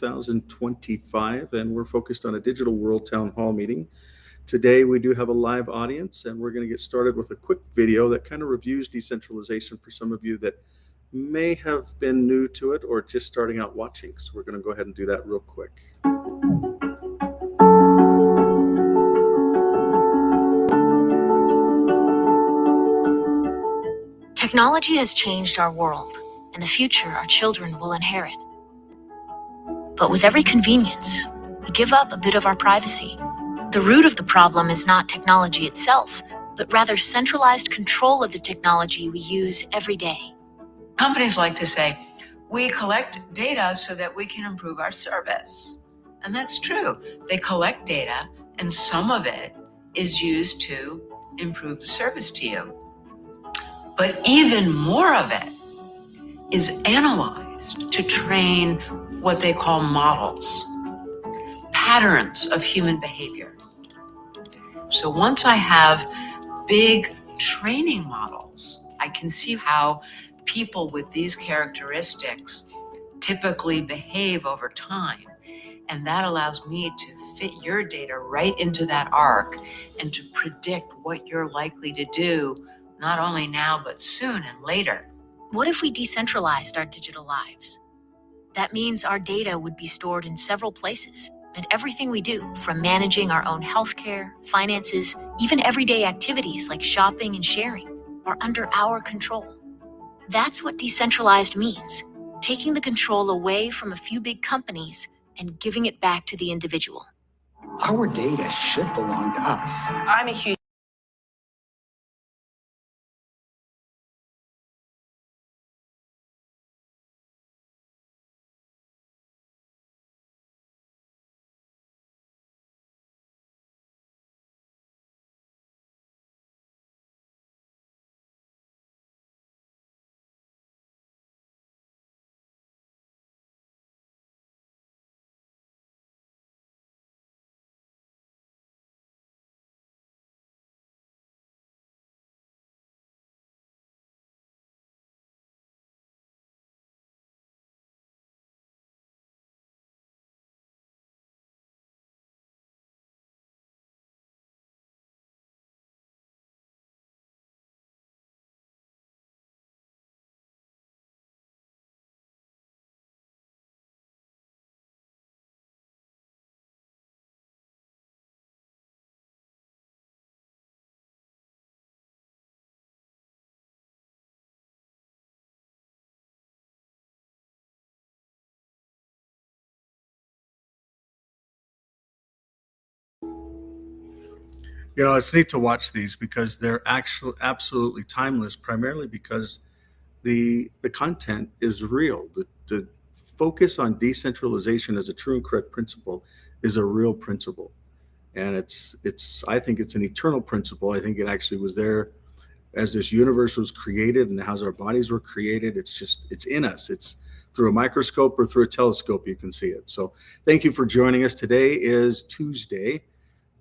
2025, and we're focused on a digital world town hall meeting. Today, we do have a live audience, and we're going to get started with a quick video that kind of reviews decentralization for some of you that may have been new to it or just starting out watching. So we're going to go ahead and do that real quick. Technology has changed our world, and the future our children will inherit. But with every convenience, we give up a bit of our privacy. The root of the problem is not technology itself, but rather centralized control of the technology we use every day. Companies like to say, we collect data so that we can improve our service. And that's true. They collect data, and some of it is used to improve the service to you. But even more of it is analyzed to train what they call models, patterns of human behavior. So once I have big training models, I can see how people with these characteristics typically behave over time. And that allows me to fit your data right into that arc and to predict what you're likely to do, not only now, but soon and later. What if we decentralized our digital lives? That means our data would be stored in several places, and everything we do, from managing our own healthcare, finances, even everyday activities like shopping and sharing, are under our control. That's what decentralized means, taking the control away from a few big companies and giving it back to the individual. Our data should belong to us. I'm a huge It's neat to watch these because they're actually absolutely timeless, primarily because the content is real. The focus on decentralization as a true and correct principle is a real principle, and it's I think it's an eternal principle. I think it actually was there as this universe was created and as our bodies were created. It's in us. It's through a microscope or through a telescope you can see it. So thank you for joining us. Today is Tuesday,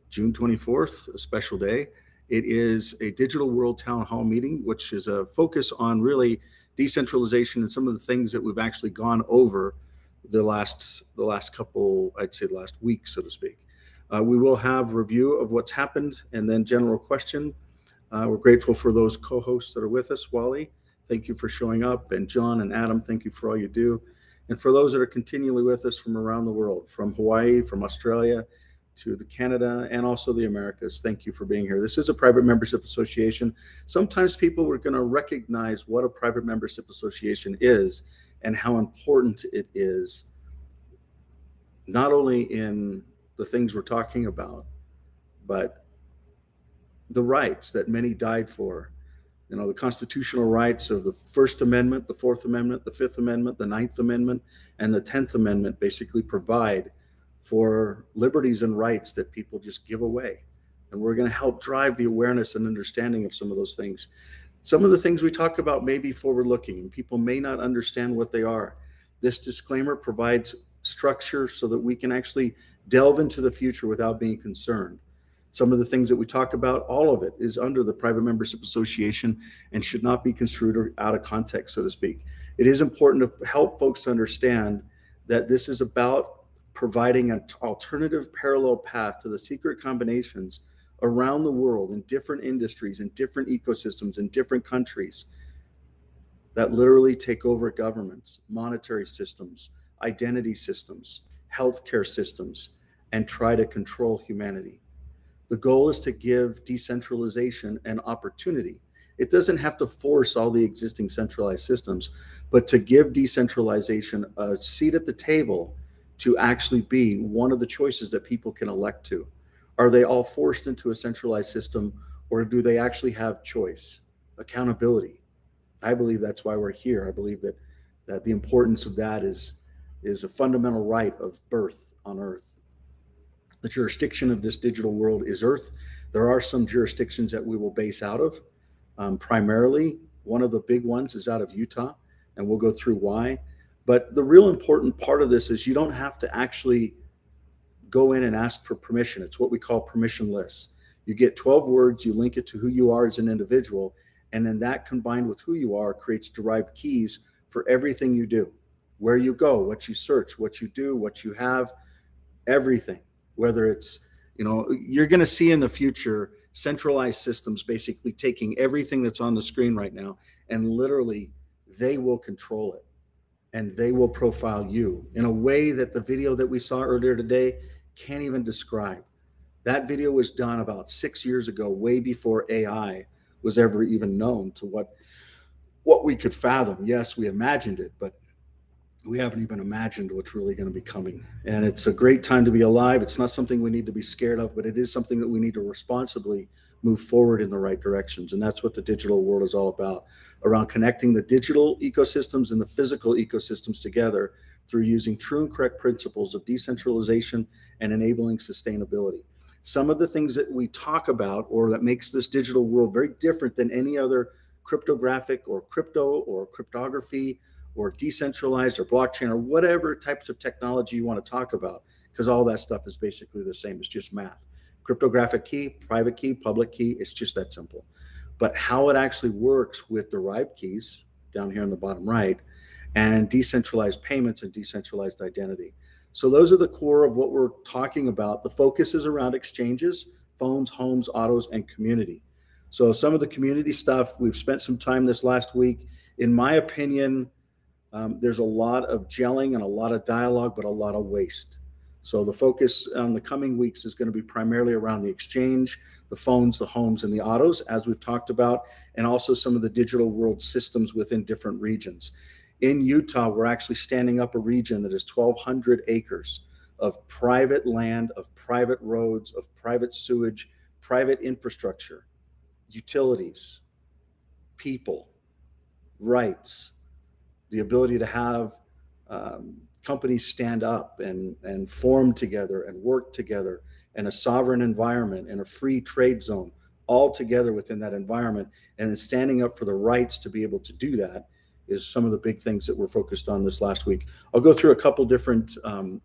June 24th, a special day. It is a digital world town hall meeting, which is a focus on really decentralization and some of the things that we've actually gone over the last couple, I'd say the last week, so to speak. We will have review of what's happened and then general question. We're grateful for those co-hosts that are with us. Wally, thank you for showing up. And John and Adam, thank you for all you do. And for those that are continually with us from around the world, from Hawaii, from Australia, to the Canada and also the Americas. Thank you for being here. This is a private membership association. Sometimes people are going to recognize what a private membership association is and how important it is, not only in the things we're talking about, but the rights that many died for. The constitutional rights of the First Amendment, the Fourth Amendment, the Fifth Amendment, the Ninth Amendment, and the 10th Amendment basically provide for liberties and rights that people just give away. And we're going to help drive the awareness and understanding of some of those things. Some of the things we talk about may be forward-looking, and people may not understand what they are. This disclaimer provides structure so that we can actually delve into the future without being concerned. Some of the things that we talk about, all of it is under the Private Membership Association and should not be construed or out of context, so to speak. It is important to help folks to understand that this is about providing an alternative parallel path to the secret combinations around the world in different industries, in different ecosystems, in different countries that literally take over governments, monetary systems, identity systems, healthcare systems, and try to control humanity. The goal is to give decentralization an opportunity. It doesn't have to force all the existing centralized systems, but to give decentralization a seat at the table to actually be one of the choices that people can elect to. Are they all forced into a centralized system, or do they actually have choice, accountability? I believe that's why we're here. I believe that the importance of that is a fundamental right of birth on Earth. The jurisdiction of this digital world is Earth. There are some jurisdictions that we will base out of. Primarily, one of the big ones is out of Utah, and we'll go through why. But the real important part of this is you don't have to actually go in and ask for permission. It's what we call permissionless. You get 12 words, you link it to who you are as an individual, and then that combined with who you are creates derived keys for everything you do, where you go, what you search, what you do, what you have, everything. Whether it's, you're going to see in the future centralized systems basically taking everything that's on the screen right now, and literally they will control it and they will profile you in a way that the video that we saw earlier today can't even describe. That video was done about 6 years ago, way before AI was ever even known to what we could fathom. Yes, we imagined it, but we haven't even imagined what's really going to be coming. And it's a great time to be alive. It's not something we need to be scared of, but it is something that we need to responsibly move forward in the right directions. And that's what the digital world is all about, around connecting the digital ecosystems and the physical ecosystems together through using true and correct principles of decentralization and enabling sustainability. Some of the things that we talk about, or that makes this digital world very different than any other cryptographic or crypto or cryptography or decentralized or blockchain or whatever types of technology you want to talk about, because all that stuff is basically the same. It's just math. Cryptographic key, private key, public key, it's just that simple. But how it actually works with derived keys down here in the bottom right, and decentralized payments and decentralized identity. So those are the core of what we're talking about. The focus is around exchanges, phones, homes, autos, and community. So some of the community stuff, we've spent some time this last week. In my opinion, there's a lot of gelling and a lot of dialogue, but a lot of waste. So the focus on the coming weeks is going to be primarily around the exchange, the phones, the homes, and the autos, as we've talked about, and also some of the digital world systems within different regions. In Utah, we're actually standing up a region that is 1,200 acres of private land, of private roads, of private sewage, private infrastructure, utilities, people, rights, the ability to have companies stand up and form together and work together in a sovereign environment and a free trade zone, all together within that environment, and then standing up for the rights to be able to do that is some of the big things that we're focused on this last week. I'll go through a couple different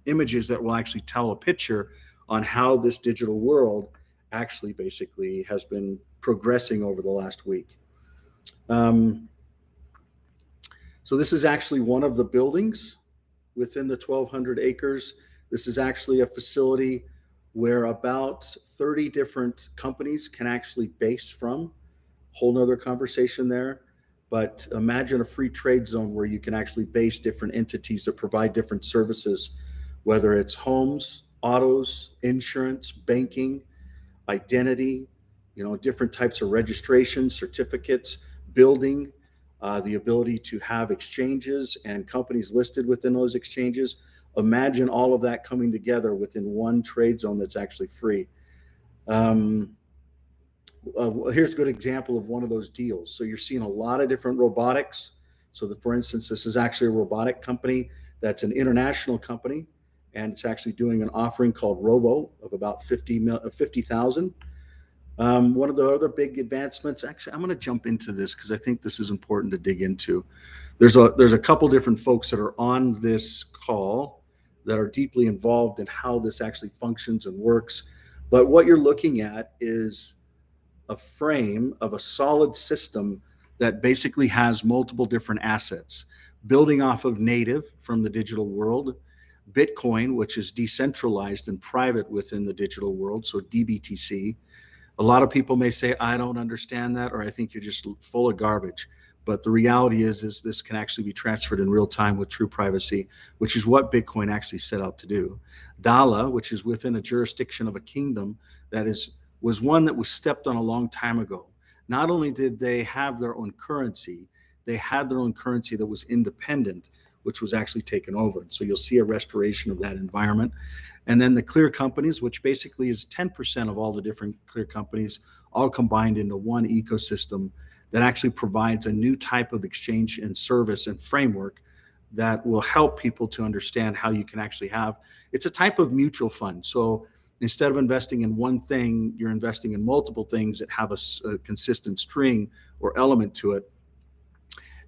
images that will actually tell a picture on how this digital world actually basically has been progressing over the last week. So this is actually one of the buildings within the 1,200 acres. This is actually a facility where about 30 different companies can actually base from. Whole nother conversation there. But imagine a free trade zone where you can actually base different entities that provide different services, whether it's homes, autos, insurance, banking, identity, different types of registration, certificates, building, the ability to have exchanges and companies listed within those exchanges. Imagine all of that coming together within one trade zone that's actually free. Here's a good example of one of those deals. So you're seeing a lot of different robotics. So for instance, this is actually a robotic company that's an international company, and it's actually doing an offering called Robo of about 50,000. One of the other big advancements, actually, I'm going to jump into this because I think this is important to dig into. There's a couple different folks that are on this call that are deeply involved in how this actually functions and works. But what you're looking at is a frame of a solid system that basically has multiple different assets, building off of native from the digital world, Bitcoin, which is decentralized and private within the digital world, so DBTC. A lot of people may say, I don't understand that, or I think you're just full of garbage. But the reality is this can actually be transferred in real time with true privacy, which is what Bitcoin actually set out to do. Dala, which is within a jurisdiction of a kingdom was one that was stepped on a long time ago. Not only did they have their own currency, they had their own currency that was independent, which was actually taken over. So you'll see a restoration of that environment. And then the clear companies, which basically is 10% of all the different clear companies, all combined into one ecosystem that actually provides a new type of exchange and service and framework that will help people to understand how you can actually it's a type of mutual fund. So instead of investing in one thing, you're investing in multiple things that have a consistent string or element to it.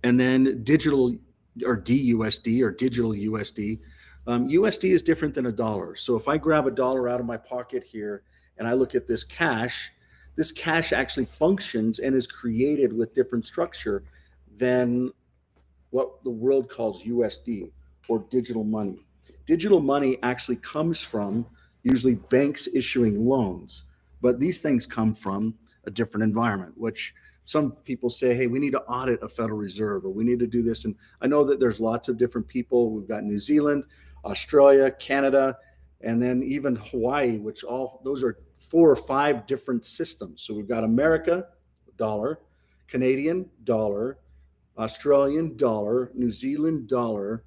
And then digital or DUSD or digital USD. USD is different than a dollar. So if I grab a dollar out of my pocket here and I look at this cash actually functions and is created with different structure than what the world calls USD or digital money. Digital money actually comes from usually banks issuing loans, but these things come from a different environment, which some people say, hey, we need to audit a Federal Reserve or we need to do this. And I know that there's lots of different people. We've got New Zealand, Australia, Canada, and then even Hawaii, which those are 4 or 5 different systems. So we've got America, dollar, Canadian, dollar, Australian, dollar, New Zealand, dollar.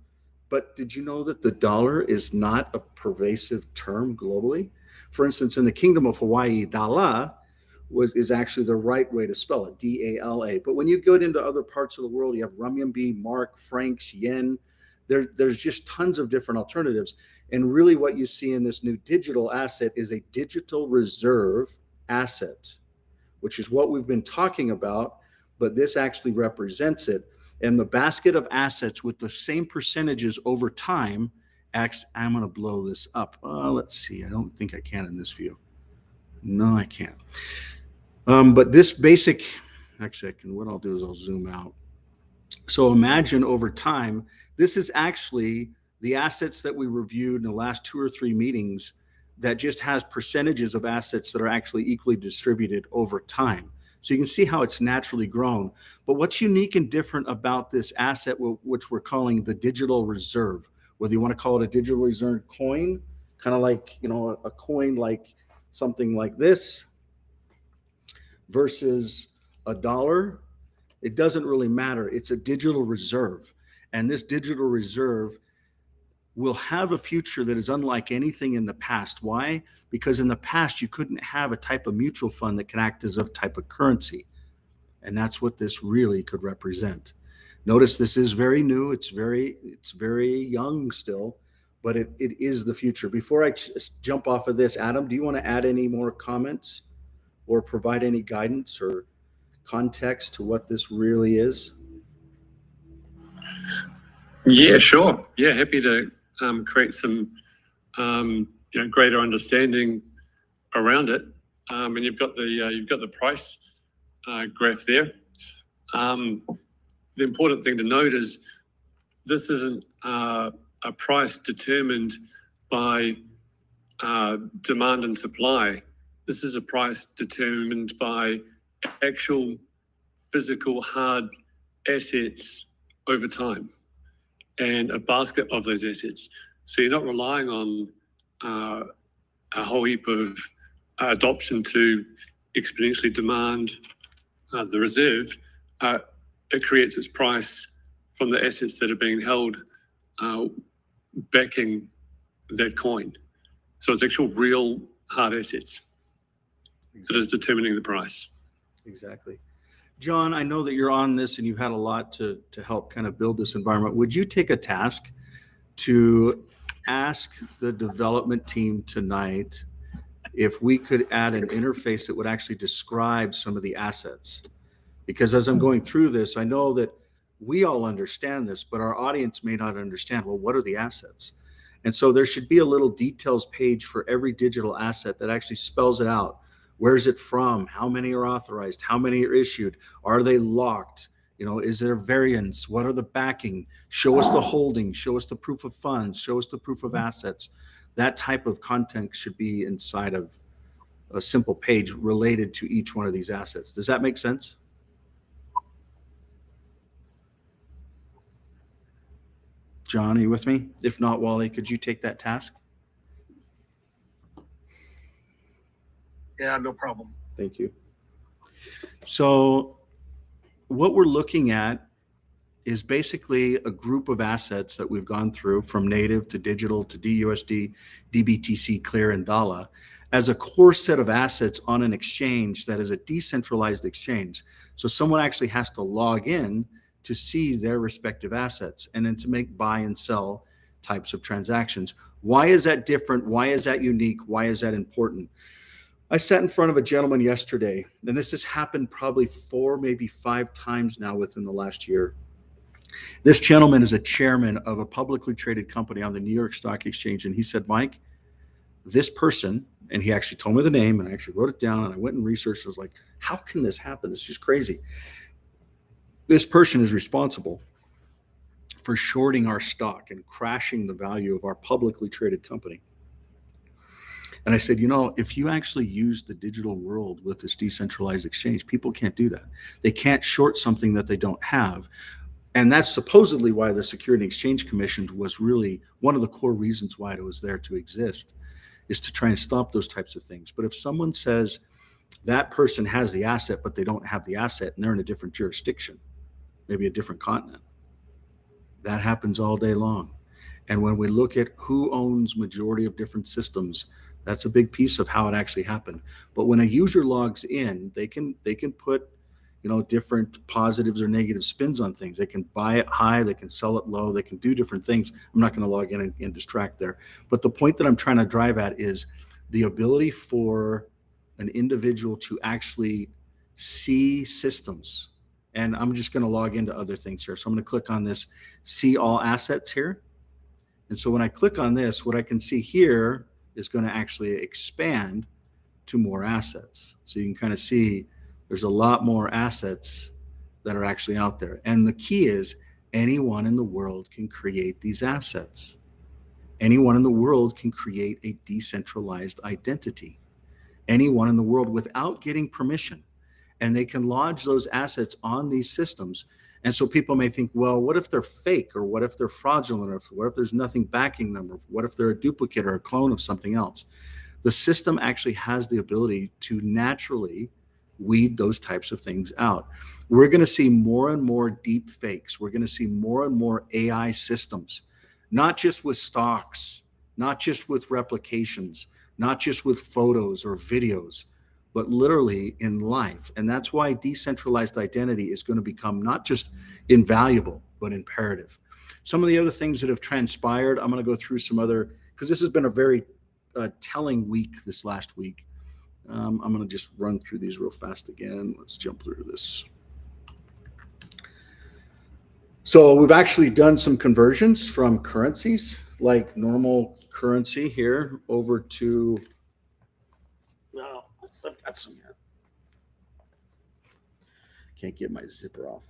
But did you know that the dollar is not a pervasive term globally? For instance, in the Kingdom of Hawaii, dala is actually the right way to spell it, D-A-L-A. But when you go into other parts of the world, you have renminbi, mark, francs, yen. There's just tons of different alternatives. And really what you see in this new digital asset is a digital reserve asset, which is what we've been talking about, but this actually represents it. And the basket of assets with the same percentages over time, I'm going to blow this up. Let's see. I don't think I can in this view. No, I can't. But this basic, actually, what I'll do is I'll zoom out. So imagine over time, this is actually the assets that we reviewed in the last 2 or 3 meetings that just has percentages of assets that are actually equally distributed over time. So you can see how it's naturally grown. But what's unique and different about this asset, which we're calling the digital reserve, whether you want to call it a digital reserve coin, kind of like, a coin like something like this versus a dollar, it doesn't really matter. It's a digital reserve. And this digital reserve will have a future that is unlike anything in the past. Why? Because in the past, you couldn't have a type of mutual fund that can act as a type of currency. And that's what this really could represent. Notice this is very new. It's very young still, but it is the future. Before I jump off of this, Adam, do you want to add any more comments or provide any guidance or context to what this really is? Yeah, sure. Yeah, happy to create some greater understanding around it. And you've got the price graph there. The important thing to note is this isn't a price determined by demand and supply. This is a price determined by actual physical hard assets over time and a basket of those assets. So you're not relying on a whole heap of adoption to exponentially demand the reserve. It creates its price from the assets that are being held backing that coin. So it's actual real hard assets that is determining the price. Exactly. John, I know that you're on this and you've had a lot to help kind of build this environment. Would you take a task to ask the development team tonight if we could add an interface that would actually describe some of the assets? Because as I'm going through this, I know that we all understand this, but our audience may not understand, well, what are the assets? And so there should be a little details page for every digital asset that actually spells it out. Where's it from? How many are authorized? How many are issued? Are they locked? You know, is there variance? What are the backing? Show us the holding, show us the proof of funds, show us the proof of assets. That type of content should be inside of a simple page related to each one of these assets. Does that make sense? John, are you with me? If not, Wally, could you take that task? Yeah, no problem. Thank you. So what we're looking at is basically a group of assets that we've gone through from native to digital to DUSD, DBTC, Clear, and DALA as a core set of assets on an exchange that is a decentralized exchange. So someone actually has to log in to see their respective assets and then to make buy and sell types of transactions. Why is that different? Why is that unique? Why is that important? I sat in front of a gentleman yesterday, and this has happened probably 4, maybe 5 times now within the last year. This gentleman is a chairman of a publicly traded company on the New York Stock Exchange. And he said, Mike, this person, and he actually told me the name, and I actually wrote it down, and I went and researched. I was like, how can this happen? This is just crazy. This person is responsible for shorting our stock and crashing the value of our publicly traded company. And I said, you know, if you actually use the digital world with this decentralized exchange, people can't do that. They can't short something that they don't have. And that's supposedly why the Security and Exchange Commission was really one of the core reasons why it was there to exist, is to try and stop those types of things. But if someone says that person has the asset, but they don't have the asset and they're in a different jurisdiction, maybe a different continent, that happens all day long. And when we look at who owns majority of different systems, that's a big piece of how it actually happened. But when a user logs in, they can put, you know, different positives or negative spins on things. They can buy it high, they can sell it low, they can do different things. I'm not going to log in and distract there. But the point that I'm trying to drive at is the ability for an individual to actually see systems. And I'm just going to log into other things here. So I'm going to click on this, see all assets here. And so when I click on this, what I can see here is going to actually expand to more assets. So you can kind of see there's a lot more assets that are actually out there. And the key is anyone in the world can create these assets. Anyone in the world can create a decentralized identity. Anyone in the world without getting permission. And they can lodge those assets on these systems. And so people may think, well, what if they're fake, or what if they're fraudulent, or what if there's nothing backing them, or what if they're a duplicate or a clone of something else? The system actually has the ability to naturally weed those types of things out. We're going to see more and more deep fakes. We're going to see more and more AI systems, not just with stocks, not just with replications, not just with photos or videos, but literally in life. And that's why decentralized identity is going to become not just invaluable, but imperative. Some of the other things that have transpired, I'm going to go through some other, because this has been a very telling week this last week. I'm going to just run through these real fast again. Let's jump through this. So we've actually done some conversions from currencies, like normal currency here, over to, well, I've got some here. Can't get my zipper off.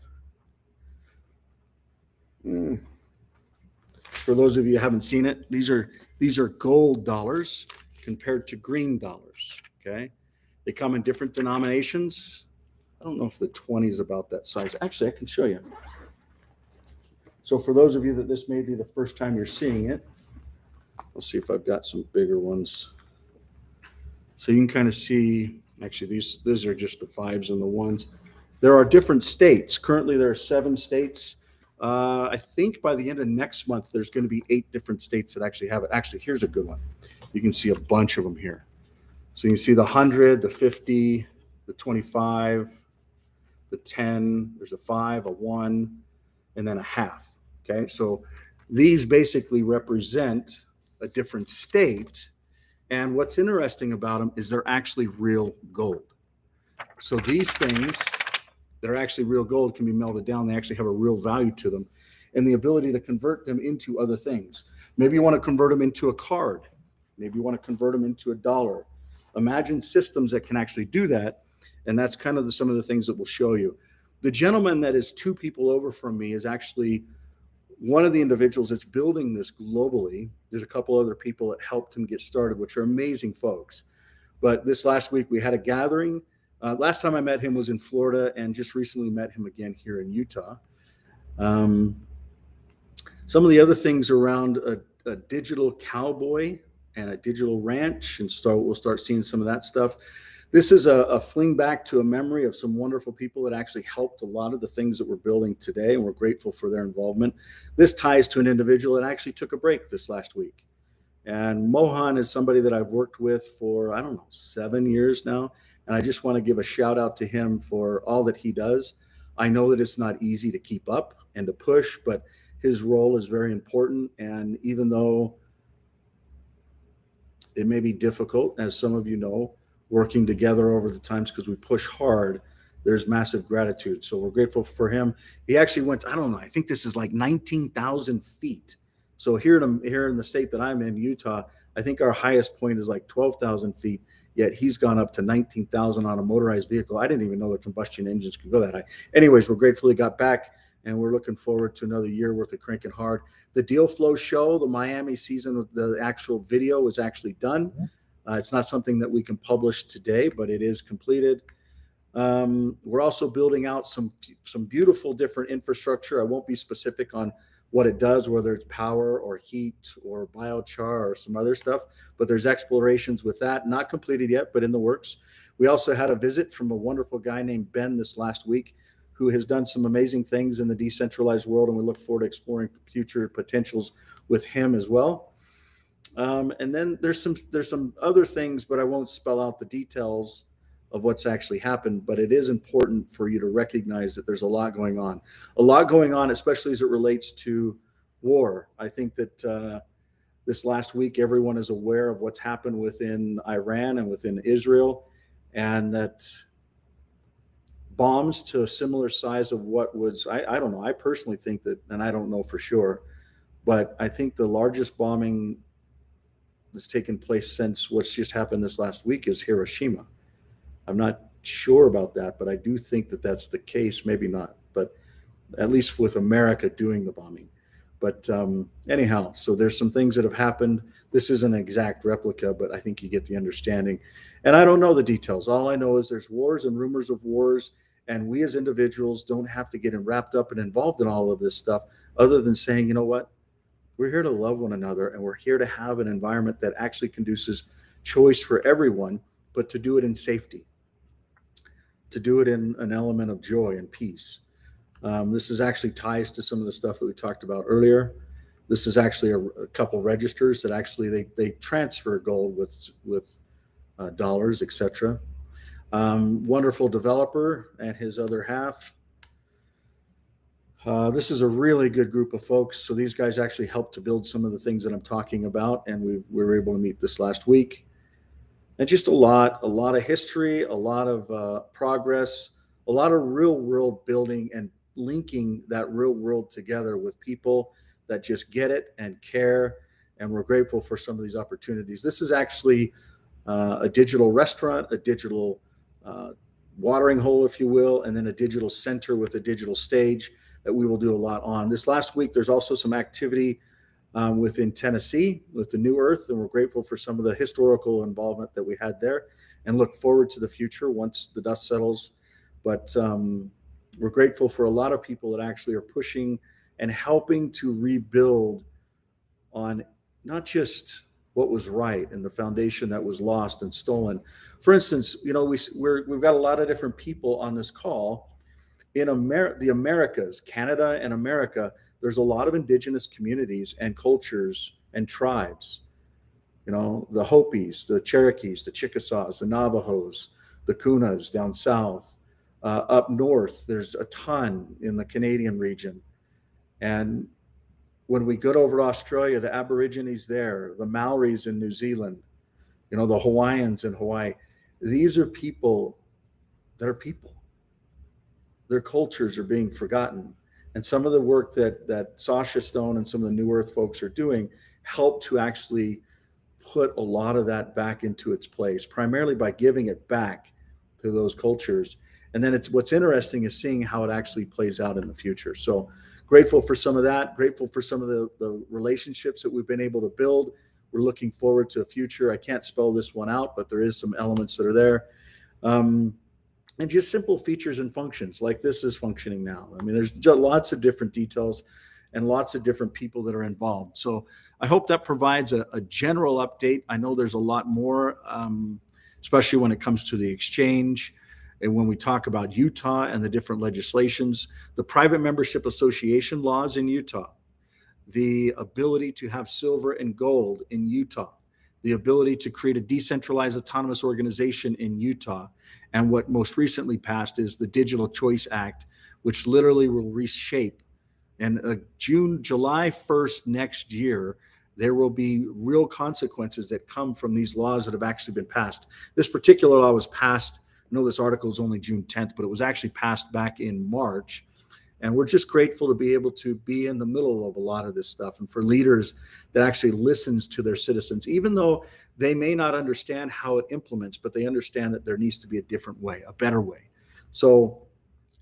For those of you who haven't seen it, these are gold dollars compared to green dollars. Okay, they come in different denominations. I don't know if the 20 is about that size. Actually, I can show you. So for those of you that this may be the first time you're seeing it, let's see if I've got some bigger ones. So you can kind of see, actually these are just the 5s and the 1s. There are different states. Currently there are 7 states. I think by the end of next month, there's going to be 8 different states that actually have it. Actually, here's a good one. You can see a bunch of them here. So you can see the 100, the 50, the 25, the 10, there's a 5, a 1, and then a half. Okay, so these basically represent a different state. And what's interesting about them is they're actually real gold. So these things that are actually real gold can be melted down. They actually have a real value to them, and the ability to convert them into other things. Maybe you want to convert them into a card. Maybe you want to convert them into a dollar. Imagine systems that can actually do that. And that's kind of some of the things that we'll show you. The gentleman that is 2 people over from me is actually one of the individuals that's building this globally. There's a couple other people that helped him get started, which are amazing folks. But this last week we had a gathering. Last time I met him was in Florida, and just recently met him again here in Utah. Some of the other things around a digital cowboy and a digital ranch, and we'll start seeing some of that stuff. This is a fling back to a memory of some wonderful people that actually helped a lot of the things that we're building today, and we're grateful for their involvement. This ties to an individual that actually took a break this last week. And Mohan is somebody that I've worked with for, 7 years now. And I just want to give a shout out to him for all that he does. I know that it's not easy to keep up and to push, but his role is very important. And even though it may be difficult, as some of you know, working together over the times because we push hard, there's massive gratitude. So we're grateful for him. He actually went, I think this is like 19,000 feet. So here in the state that I'm in, Utah, I think our highest point is like 12,000 feet, yet he's gone up to 19,000 on a motorized vehicle. I didn't even know the combustion engines could go that high. Anyways, we're grateful he got back, and we're looking forward to another year worth of cranking hard. The Deal Flow show, the Miami season, the actual video was actually done. It's not something that we can publish today, but it is completed. We're also building out some beautiful different infrastructure. I won't be specific on what it does, whether it's power or heat or biochar or some other stuff, but there's explorations with that, not completed yet, but in the works. We also had a visit from a wonderful guy named Ben this last week, who has done some amazing things in the decentralized world, and we look forward to exploring future potentials with him as well. And then there's some other things, but I won't spell out the details of what's actually happened. But it is important for you to recognize that there's a lot going on, especially as it relates to war. I think that this last week, everyone is aware of what's happened within Iran and within Israel, and that bombs to a similar size of what was, I don't know, I personally think that, and I don't know for sure, but I think the largest bombing that's taken place since what's just happened this last week is Hiroshima. I'm not sure about that, but I do think that that's the case. Maybe not, but at least with America doing the bombing. But anyhow, so there's some things that have happened. This isn't an exact replica, but I think you get the understanding. And I don't know the details. All I know is there's wars and rumors of wars, and we as individuals don't have to get wrapped up and involved in all of this stuff, other than saying, you know what? We're here to love one another, and we're here to have an environment that actually conduces choice for everyone, but to do it in safety, to do it in an element of joy and peace. This is actually ties to some of the stuff that we talked about earlier. This is actually a couple registers that actually they transfer gold with dollars, etc. Wonderful developer and his other half. This is a really good group of folks. So these guys actually helped to build some of the things that I'm talking about, and we were able to meet this last week. And just a lot of history, a lot of progress, a lot of real world building and linking that real world together with people that just get it and care. And we're grateful for some of these opportunities. This is actually a digital restaurant, a digital watering hole, if you will, and then a digital center with a digital stage that we will do a lot on. This last week, there's also some activity within Tennessee with the New Earth, and we're grateful for some of the historical involvement that we had there, and look forward to the future once the dust settles. But we're grateful for a lot of people that actually are pushing and helping to rebuild on not just what was right and the foundation that was lost and stolen. For instance, you know, we've got a lot of different people on this call. In the Americas, Canada and America, there's a lot of indigenous communities and cultures and tribes. You know, the Hopis, the Cherokees, the Chickasaws, the Navajos, the Kunas down south. Up north, there's a ton in the Canadian region. And when we go over to Australia, the Aborigines there, the Maoris in New Zealand, you know, the Hawaiians in Hawaii, these are people that are people. Their cultures are being forgotten. And some of the work that Sasha Stone and some of the New Earth folks are doing help to actually put a lot of that back into its place, primarily by giving it back to those cultures. And then what's interesting is seeing how it actually plays out in the future. So grateful for some of that, grateful for some of the relationships that we've been able to build. We're looking forward to a future. I can't spell this one out, but there is some elements that are there. And just simple features and functions like this is functioning now. I mean, there's just lots of different details and lots of different people that are involved. So I hope that provides a general update. I know there's a lot more, especially when it comes to the exchange and when we talk about Utah and the different legislations, the private membership association laws in Utah, the ability to have silver and gold in Utah, the ability to create a decentralized autonomous organization in Utah. And what most recently passed is the Digital Choice Act, which literally will reshape. And July 1st next year, there will be real consequences that come from these laws that have actually been passed. This particular law was passed, I know this article is only June 10th, but it was actually passed back in March. And we're just grateful to be able to be in the middle of a lot of this stuff and for leaders that actually listens to their citizens, even though they may not understand how it implements, but they understand that there needs to be a different way, a better way. So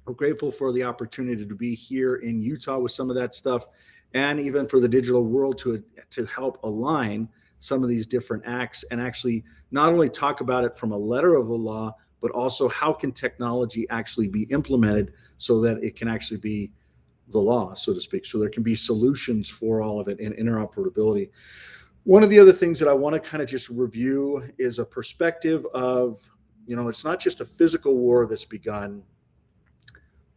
we're grateful for the opportunity to be here in Utah with some of that stuff, and even for the digital world to help align some of these different acts and actually not only talk about it from a letter of the law, but also how can technology actually be implemented so that it can actually be the law, so to speak. So there can be solutions for all of it in interoperability. One of the other things that I want to kind of just review is a perspective of, it's not just a physical war that's begun,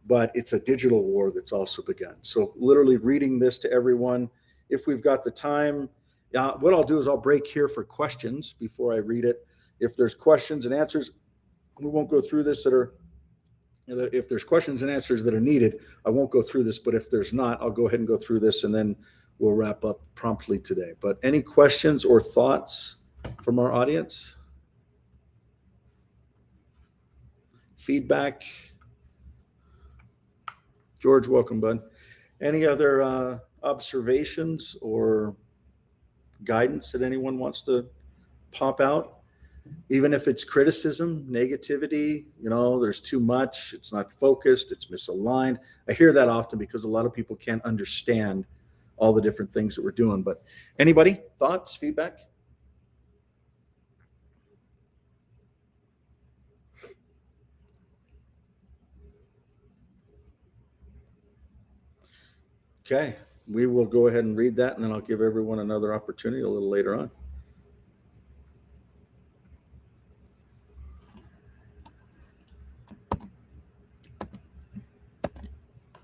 but it's a digital war that's also begun. So literally reading this to everyone, if we've got the time, what I'll do is I'll break here for questions before I read it. If there's questions and answers, we won't go through this if there's questions and answers that are needed, I won't go through this, but if there's not, I'll go ahead and go through this and then we'll wrap up promptly today. But any questions or thoughts from our audience? Feedback? George, welcome, bud. Any other observations or guidance that anyone wants to pop out? Even if it's criticism, negativity, there's too much, it's not focused, it's misaligned. I hear that often because a lot of people can't understand all the different things that we're doing. But anybody, thoughts, feedback? Okay, we will go ahead and read that, and then I'll give everyone another opportunity a little later on.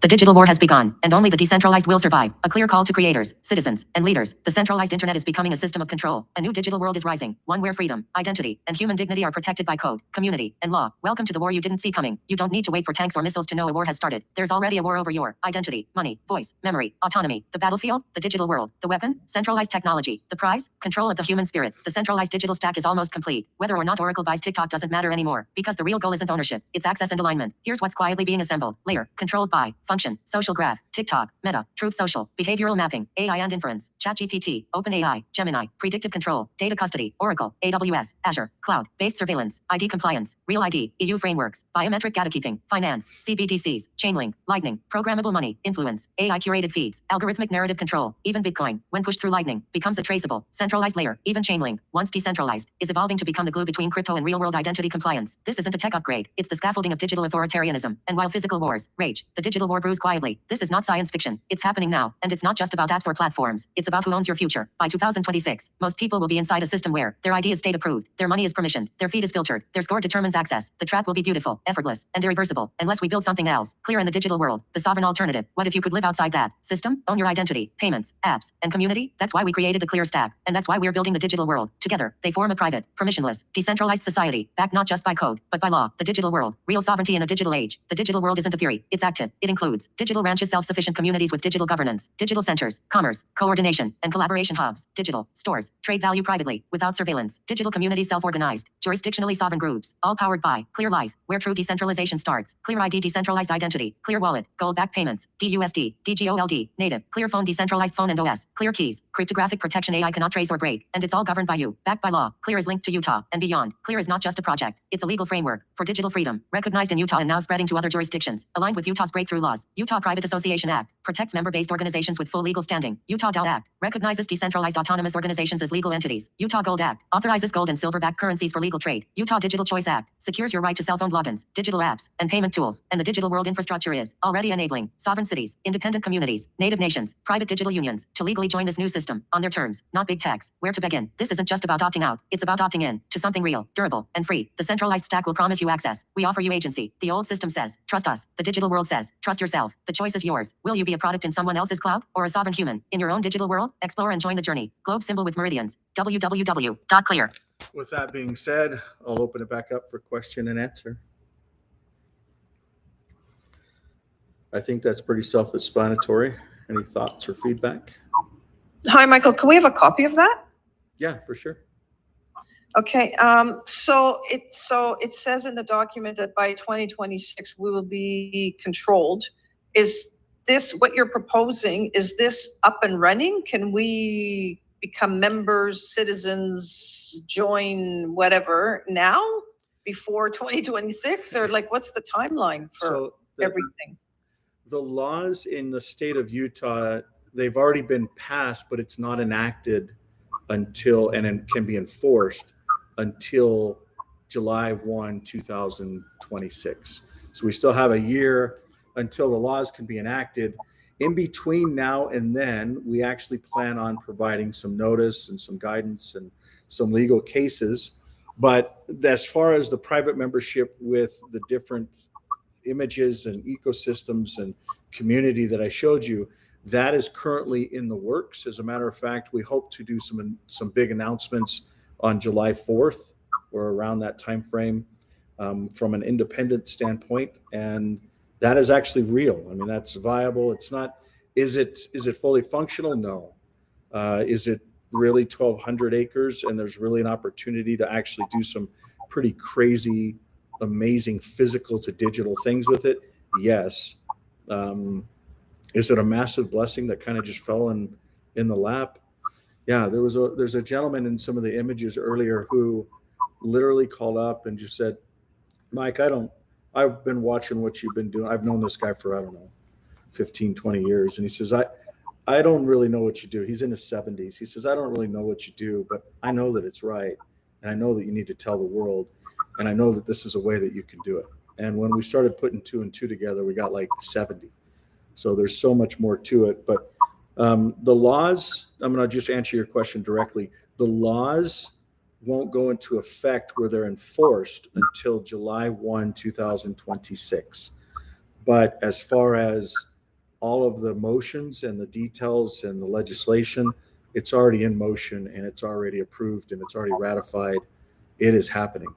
The digital war has begun, and only the decentralized will survive. A clear call to creators, citizens, and leaders. The centralized internet is becoming a system of control. A new digital world is rising, one where freedom, identity, and human dignity are protected by code, community, and law. Welcome to the war you didn't see coming. You don't need to wait for tanks or missiles to know a war has started. There's already a war over your identity, money, voice, memory, autonomy. The battlefield, the digital world. The weapon, centralized technology. The prize, control of the human spirit. The centralized digital stack is almost complete. Whether or not Oracle buys TikTok doesn't matter anymore, because the real goal isn't ownership, it's access and alignment. Here's what's quietly being assembled. Layer, controlled by, function, social graph, TikTok, Meta, Truth Social, behavioral mapping, AI and inference, ChatGPT, OpenAI, Gemini, predictive control, data custody, Oracle, AWS, Azure, cloud-based surveillance, ID compliance, Real ID, EU frameworks, biometric datakeeping, finance, CBDCs, Chainlink, Lightning, programmable money, influence, AI curated feeds, algorithmic narrative control. Even Bitcoin, when pushed through Lightning, becomes a traceable, centralized layer. Even Chainlink, once decentralized, is evolving to become the glue between crypto and real-world identity compliance. This isn't a tech upgrade, it's the scaffolding of digital authoritarianism. And while physical wars rage, the digital war brews quietly. This is not science fiction. It's happening now, and it's not just about apps or platforms. It's about who owns your future. By 2026, most people will be inside a system where their ID is state approved, their money is permissioned, their feed is filtered, their score determines access. The trap will be beautiful, effortless, and irreversible, unless we build something else. Clear in the digital world, the sovereign alternative. What if you could live outside that system? Own your identity, payments, apps, and community? That's why we created the Clear Stack, and that's why we're building the digital world. Together, they form a private, permissionless, decentralized society, backed not just by code, but by law. The digital world, real sovereignty in a digital age. The digital world isn't a theory, it's active. It includes includes digital ranches, self-sufficient communities with digital governance, digital centers, commerce, coordination, and collaboration hubs, digital stores, trade value privately, without surveillance, digital communities self-organized, jurisdictionally sovereign groups, all powered by Clear Life, where true decentralization starts. Clear ID, decentralized identity, Clear Wallet, gold-backed payments, DUSD, DGOLD, native, Clear Phone, decentralized phone and OS, Clear Keys, cryptographic protection AI cannot trace or break, and it's all governed by you, backed by law. Clear is linked to Utah and beyond. Clear is not just a project, it's a legal framework for digital freedom, recognized in Utah and now spreading to other jurisdictions, aligned with Utah's breakthrough laws. Utah Private Association Act protects member-based organizations with full legal standing. Utah DAO Act recognizes decentralized autonomous organizations as legal entities. Utah Gold Act authorizes gold and silver-backed currencies for legal trade. Utah Digital Choice Act secures your right to cell phone logins, digital apps, and payment tools. And the digital world infrastructure is already enabling sovereign cities, independent communities, native nations, private digital unions to legally join this new system on their terms, not big techs. Where to begin? This isn't just about opting out. It's about opting in to something real, durable, and free. The centralized stack will promise you access. We offer you agency. The old system says, trust us. The digital world says, trust yourself. The choice is yours. Will you be a product in someone else's cloud or a sovereign human in your own digital world? Explore and join the journey. Globe symbol with meridians. www.clear. With that being said, I'll open it back up for question and answer. I think that's pretty self-explanatory. Any thoughts or feedback? Hi, Michael. Can we have a copy of that? Yeah, for sure. Okay. So it says in the document that by 2026 we will be controlled. Is this what you're proposing? Is this up and running? Can we become members, citizens, join whatever now before 2026, or like what's the timeline for everything? The laws in the state of Utah, they've already been passed, but it's not enacted until, and it can be enforced until July 1, 2026. So we still have a year until the laws can be enacted. In between now and then, we actually plan on providing some notice and some guidance and some legal cases. But as far as the private membership with the different images and ecosystems and community that I showed you, that is currently in the works. As a matter of fact, we hope to do some big announcements on July 4th or around that time frame from an independent standpoint. And that is actually real. I mean, that's viable. It's not, is it fully functional? No. Is it really 1,200 acres and there's really an opportunity to actually do some pretty crazy, amazing physical to digital things with it? Yes. Is it a massive blessing that kind of just fell in the lap? Yeah, there's a gentleman in some of the images earlier who literally called up and just said, Mike, I've been watching what you've been doing. I've known this guy for, I don't know, 15, 20 years. And he says, I don't really know what you do. He's in his 70s. He says, I don't really know what you do, but I know that it's right. And I know that you need to tell the world. And I know that this is a way that you can do it. And when we started putting 2 and 2 together, we got like 70. So there's so much more to it. But the laws, I'm going to just answer your question directly. The laws won't go into effect where they're enforced until July 1, 2026. But as far as all of the motions and the details and the legislation, it's already in motion and it's already approved and it's already ratified. It is happening.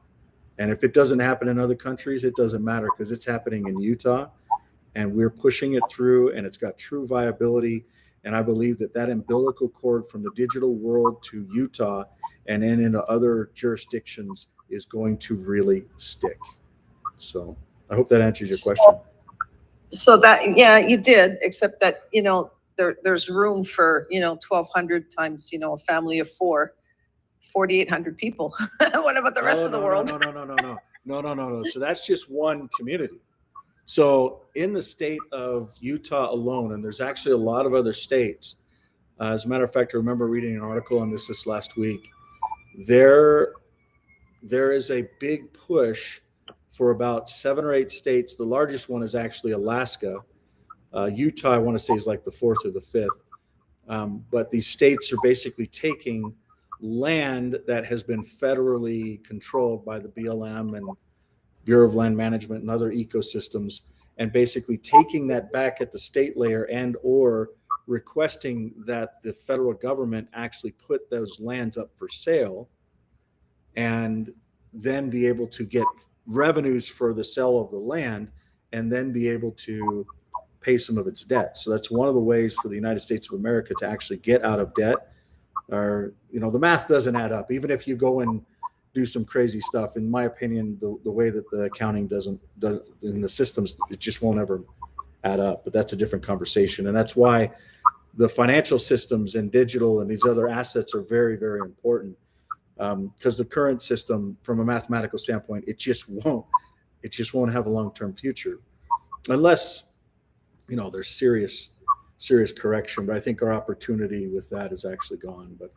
And if it doesn't happen in other countries, it doesn't matter because it's happening in Utah and we're pushing it through and it's got true viability. And I believe that umbilical cord from the digital world to Utah and then into other jurisdictions is going to really stick. So I hope that answers your question. So that, yeah, you did, except that, there's room for, 1,200 times, a family of 4, 4,800 people. What about the rest of the world? No. So that's just one community. So in the state of Utah alone, and there's actually a lot of other states, as a matter of fact, I remember reading an article on this last week. There is a big push for about 7 or 8 states. The largest one is actually Alaska. Utah, I want to say, is like the 4th or the 5th. But these states are basically taking land that has been federally controlled by the BLM and Bureau of Land Management and other ecosystems, and basically taking that back at the state layer and or requesting that the federal government actually put those lands up for sale and then be able to get revenues for the sale of the land and then be able to pay some of its debt. So that's one of the ways for the United States of America to actually get out of debt. Or, the math doesn't add up. Even if you go and do some crazy stuff, in my opinion, the way that the accounting does in the systems, it just won't ever add up. But that's a different conversation. And that's why the financial systems and digital and these other assets are very, very important. Because the current system, from a mathematical standpoint, it just won't have a long-term future unless, there's serious correction. But I think our opportunity with that is actually gone. But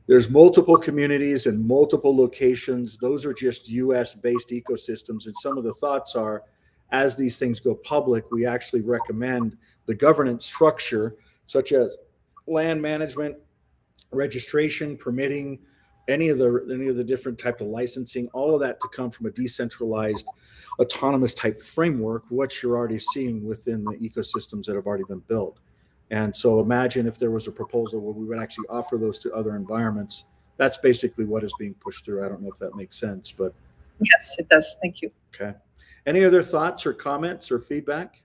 there's multiple communities and multiple locations. Those are just US-based ecosystems. And some of the thoughts are, as these things go public, we actually recommend the governance structure, such as land management, registration, permitting, any of the different type of licensing, all of that to come from a decentralized, autonomous type framework, what you're already seeing within the ecosystems that have already been built. And so imagine if there was a proposal where we would actually offer those to other environments. That's basically what is being pushed through. I don't know if that makes sense, but. Yes, it does. Thank you. Okay. Any other thoughts or comments or feedback?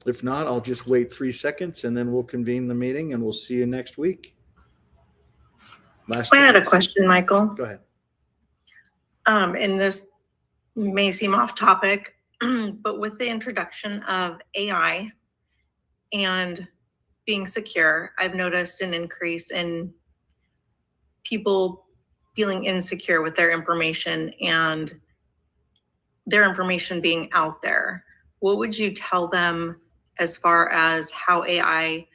If not, I'll just wait 3 seconds and then we'll convene the meeting and we'll see you next week. I had a chance. question, Michael. Go ahead. And this may seem off topic, but with the introduction of AI and being secure, I've noticed an increase in people feeling insecure with their information and their information being out there. What would you tell them as far as how AI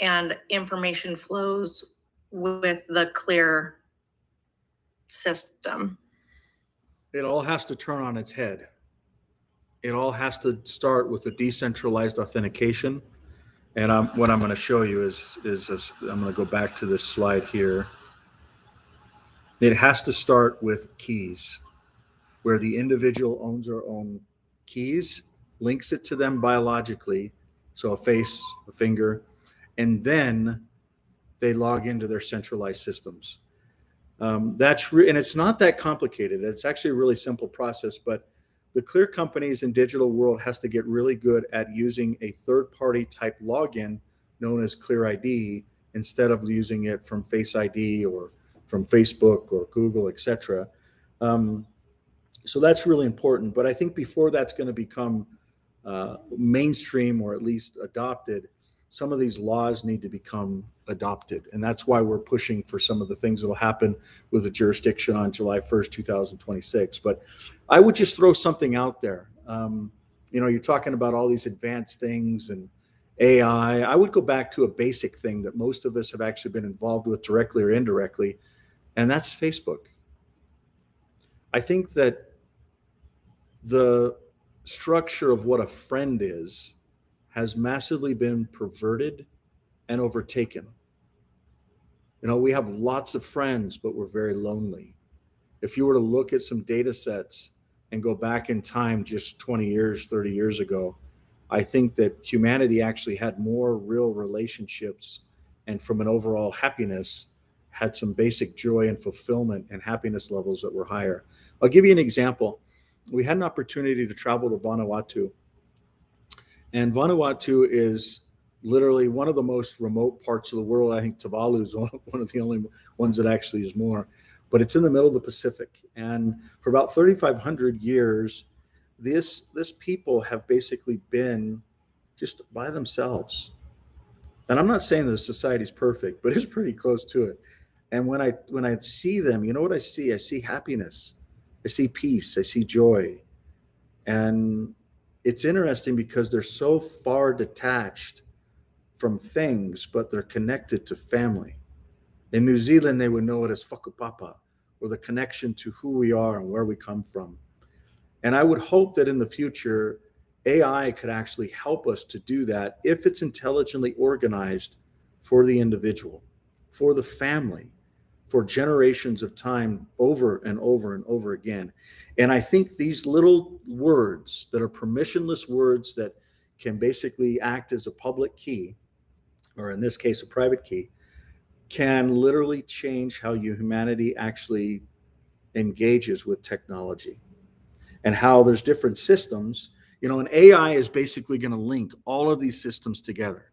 and information flows with the CLEAR system? It all has to turn on its head. It all has to start with a decentralized authentication. And what I'm going to show you is I'm going to go back to this slide here. It has to start with keys, where the individual owns their own keys, links it to them biologically, so a face, a finger, and then they log into their centralized systems. And it's not that complicated. It's actually a really simple process, but the CLEAR companies in digital world has to get really good at using a third-party type login known as CLEAR ID instead of using it from Face ID or from Facebook or Google, etc. So that's really important. But I think before that's going to become mainstream or at least adopted, some of these laws need to become adopted. And that's why we're pushing for some of the things that will happen with the jurisdiction on July 1st, 2026. But I would just throw something out there. You're talking about all these advanced things and AI. I would go back to a basic thing that most of us have actually been involved with directly or indirectly, and that's Facebook. I think that the structure of what a friend is has massively been perverted and overtaken. We have lots of friends, but we're very lonely. If you were to look at some data sets and go back in time just 20 years, 30 years ago, I think that humanity actually had more real relationships and from an overall happiness had some basic joy and fulfillment and happiness levels that were higher. I'll give you an example. We had an opportunity to travel to Vanuatu. And Vanuatu is literally one of the most remote parts of the world. I think Tuvalu is one of the only ones that actually is more. But it's in the middle of the Pacific. And for about 3,500 years, this people have basically been just by themselves. And I'm not saying that the society is perfect, but it's pretty close to it. And when I see them, you know what I see? I see happiness. I see peace. I see joy. And it's interesting because they're so far detached from things, but they're connected to family. In New Zealand, they would know it as whakapapa, or the connection to who we are and where we come from. And I would hope that in the future, AI could actually help us to do that if it's intelligently organized for the individual, for the family, for generations of time over and over and over again. And I think these little words that are permissionless words that can basically act as a public key, or in this case, a private key, can literally change how humanity actually engages with technology and how there's different systems. And AI is basically going to link all of these systems together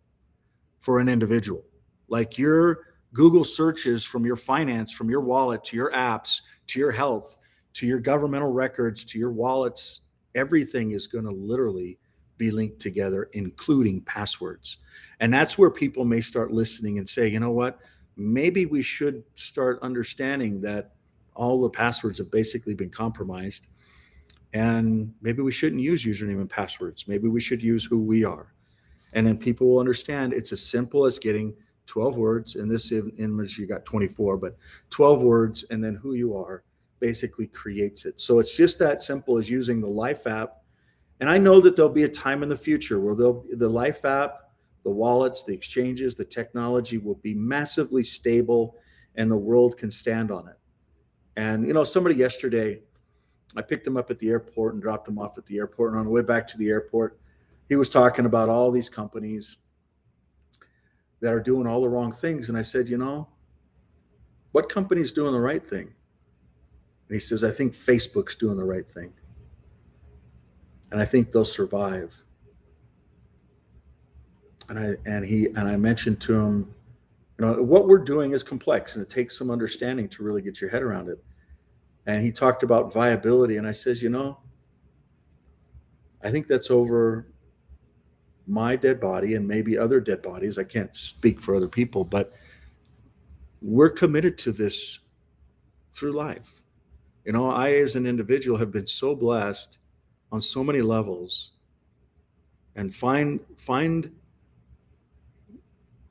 for an individual. Like your Google searches from your finance, from your wallet to your apps, to your health, to your governmental records, to your wallets, everything is going to literally be linked together, including passwords. And that's where people may start listening and say, you know what, maybe we should start understanding that all the passwords have basically been compromised. And maybe we shouldn't use username and passwords. Maybe we should use who we are. And then people will understand it's as simple as getting 12 words. In this image, you got 24, but 12 words, and then who you are basically creates it. So it's just that simple as using the Life app. And I know that there'll be a time in the future where the Life app, the wallets, the exchanges, the technology will be massively stable and the world can stand on it. And, somebody yesterday, I picked him up at the airport and dropped him off at the airport. And on the way back to the airport, he was talking about all these companies that are doing all the wrong things. And I said, what company's doing the right thing? And he says, I think Facebook's doing the right thing. And I think they'll survive. And I mentioned to him, what we're doing is complex and it takes some understanding to really get your head around it. And he talked about viability. And I says, I think that's over my dead body and maybe other dead bodies. I can't speak for other people, but we're committed to this through life. I, as an individual, have been so blessed on so many levels, and find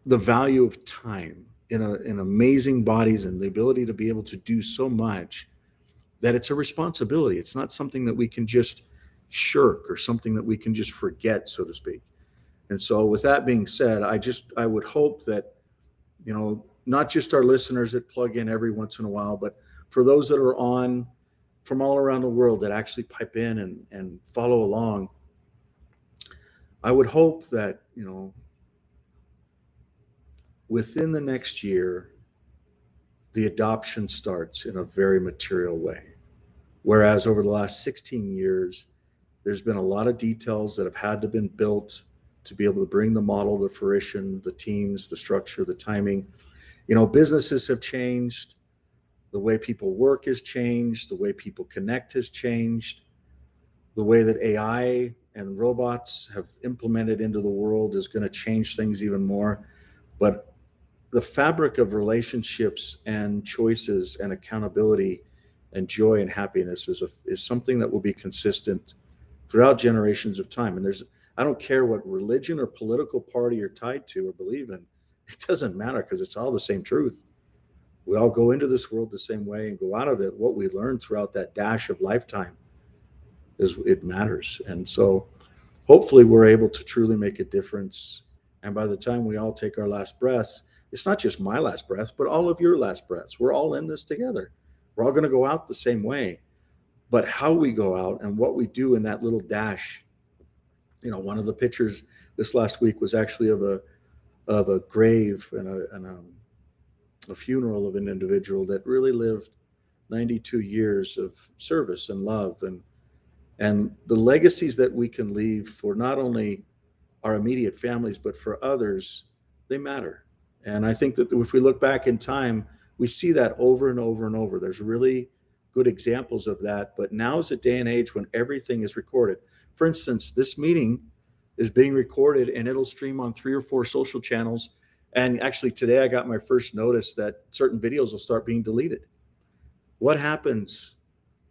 the value of time in amazing bodies and the ability to be able to do so much that it's a responsibility. It's not something that we can just shirk or something that we can just forget, so to speak. And so with that being said, I would hope that, not just our listeners that plug in every once in a while, but for those that are on from all around the world that actually pipe in and follow along, I would hope that, within the next year, the adoption starts in a very material way. Whereas over the last 16 years, there's been a lot of details that have had to been built to be able to bring the model to fruition, the teams, the structure, the timing. Businesses have changed. The way people work has changed. The way people connect has changed. The way that AI and robots have implemented into the world is going to change things even more. But the fabric of relationships and choices and accountability and joy and happiness is something that will be consistent throughout generations of time. And I don't care what religion or political party you're tied to or believe in. It doesn't matter, because it's all the same truth. We all go into this world the same way and go out of it. What we learn throughout that dash of lifetime it matters. And so hopefully we're able to truly make a difference. And by the time we all take our last breaths, it's not just my last breath, but all of your last breaths. We're all in this together. We're all going to go out the same way. But how we go out and what we do in that little dash, one of the pictures this last week was actually of a grave and a funeral of an individual that really lived 92 years of service and love, and the legacies that we can leave for not only our immediate families, but for others, they matter. And I think that if we look back in time, we see that over and over and over. There's really good examples of that, but now is a day and age when everything is recorded. For instance, this meeting is being recorded and it'll stream on 3 or 4 social channels. And actually today I got my first notice that certain videos will start being deleted. What happens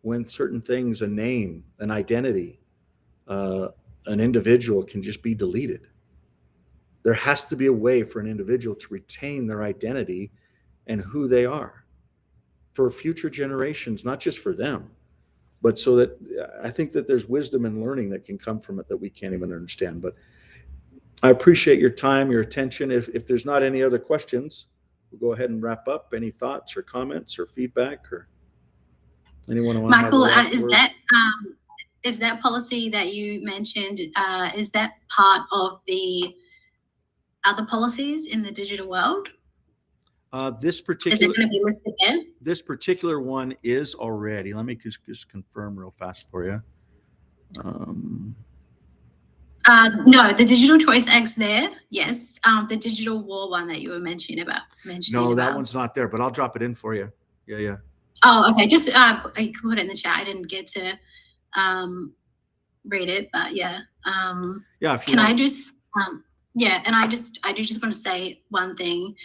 when certain things, a name, an identity, an individual can just be deleted? There has to be a way for an individual to retain their identity and who they are for future generations, not just for them, but so that I think that there's wisdom and learning that can come from it that we can't even understand. But I appreciate your time, your attention. If there's not any other questions, we'll go ahead and wrap up. Any thoughts or comments or feedback, or anyone want to have the Michael, last word? is that policy that you mentioned, is that part of the other policies in the digital world? This Is it particular going to be listed there? this particular one is already. Let me just confirm real fast for you. No, the Digital Choice X there, yes. The Digital War one that you were mentioning about. No, that one's not there, but I'll drop it in for you. Yeah. Oh, okay. Just you can put it in the chat. I didn't get to read it, but yeah. Yeah. If you Can want. I just yeah, and I do just want to say one thing,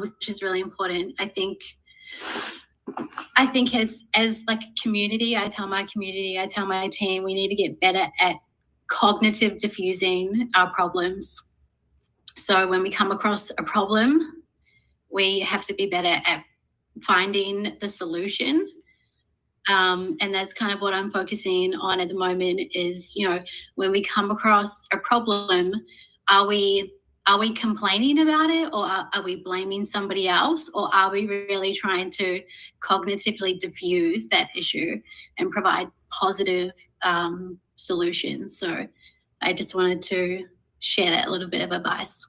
which is really important. I think as like a community, I tell my community, I tell my team, we need to get better at cognitive diffusing our problems. So when we come across a problem, we have to be better at finding the solution. And that's kind of what I'm focusing on at the moment is, when we come across a problem, are we complaining about it, or are we blaming somebody else, or are we really trying to cognitively diffuse that issue and provide positive solutions? So I just wanted to share that little bit of advice.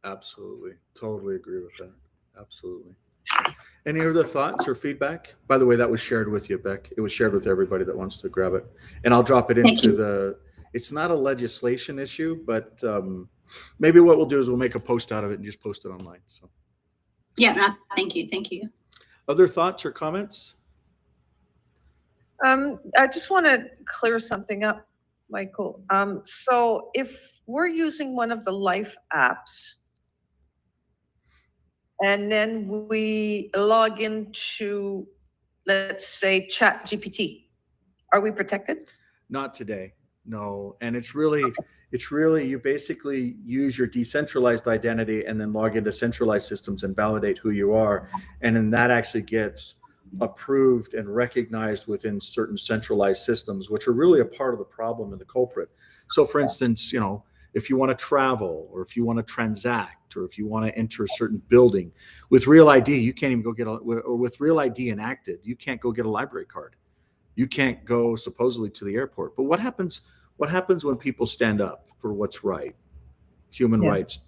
Absolutely. Totally agree with that. Absolutely. Any other thoughts or feedback? By the way, that was shared with you, Beck. It was shared with everybody that wants to grab it. And I'll drop it into it's not a legislation issue, but maybe what we'll do is we'll make a post out of it and just post it online. So Yeah, thank you. Thank you. other thoughts or comments? I just want to clear something up, Michael. So if we're using one of the Life apps and then we log into, let's say, ChatGPT, are we protected? Not today. No. And it's really, you basically use your decentralized identity and then log into centralized systems and validate who you are. And then that actually gets approved and recognized within certain centralized systems, which are really a part of the problem and the culprit. So for instance, if you want to travel, or if you want to transact, or if you want to enter a certain building with Real ID, you can't even go get or with Real ID enacted, you can't go get a library card. You can't go supposedly to the airport. But what happens when people stand up for what's right? Human rights,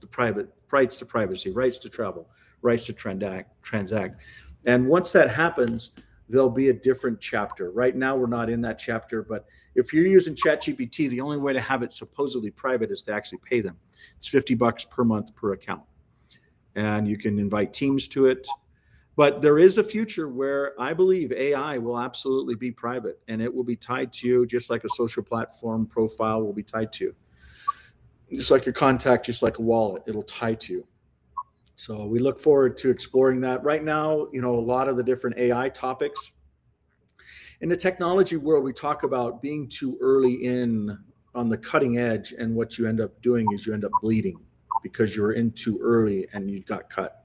rights to privacy, rights to travel, rights to transact. And once that happens, there'll be a different chapter. Right now, we're not in that chapter, but if you're using ChatGPT, the only way to have it supposedly private is to actually pay them. It's $50 per month per account. And you can invite teams to it. But there is a future where I believe AI will absolutely be private, and it will be tied to you, just like a social platform profile will be tied to you. Just like your contact, just like a wallet, it'll tie to you. So we look forward to exploring that. Right now, a lot of the different AI topics. In the technology world, we talk about being too early in on the cutting edge, and what you end up doing is you end up bleeding because you're in too early and you got cut.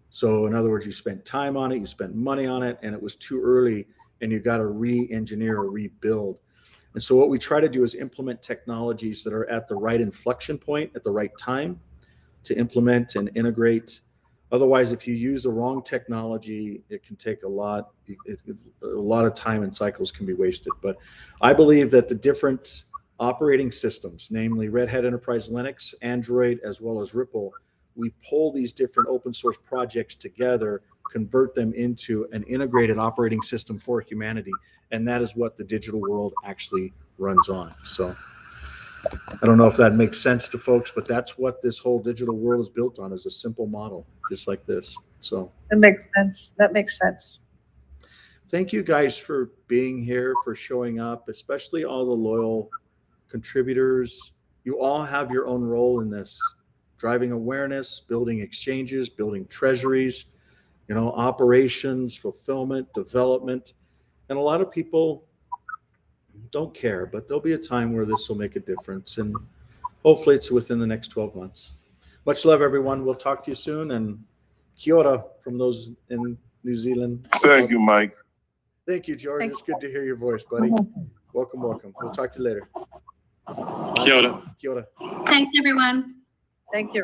So in other words, you spent time on it, you spent money on it, and it was too early, and you got to re-engineer or rebuild. And so what we try to do is implement technologies that are at the right inflection point at the right time to implement and integrate. Otherwise, if you use the wrong technology, it can take a lot of time, and cycles can be wasted. But I believe that the different operating systems, namely Red Hat Enterprise Linux, Android, as well as Ripple, we pull these different open source projects together, convert them into an integrated operating system for humanity. And that is what the digital world actually runs on. So I don't know if that makes sense to folks, but that's what this whole digital world is built on, is a simple model, just like this. So That makes sense. That makes sense. thank you guys for being here, for showing up, especially all the loyal contributors. You all have your own role in this. Driving awareness, building exchanges, building treasuries, operations, fulfillment, development. And a lot of people don't care, but there'll be a time where this will make a difference. And hopefully it's within the next 12 months. Much love, everyone. We'll talk to you soon. And kia ora from those in New Zealand. Thank you, Mike. Thank you, George. It's good to hear your voice, buddy. Welcome. We'll talk to you later. Kia ora. Kia ora. Thanks, everyone. Thank you.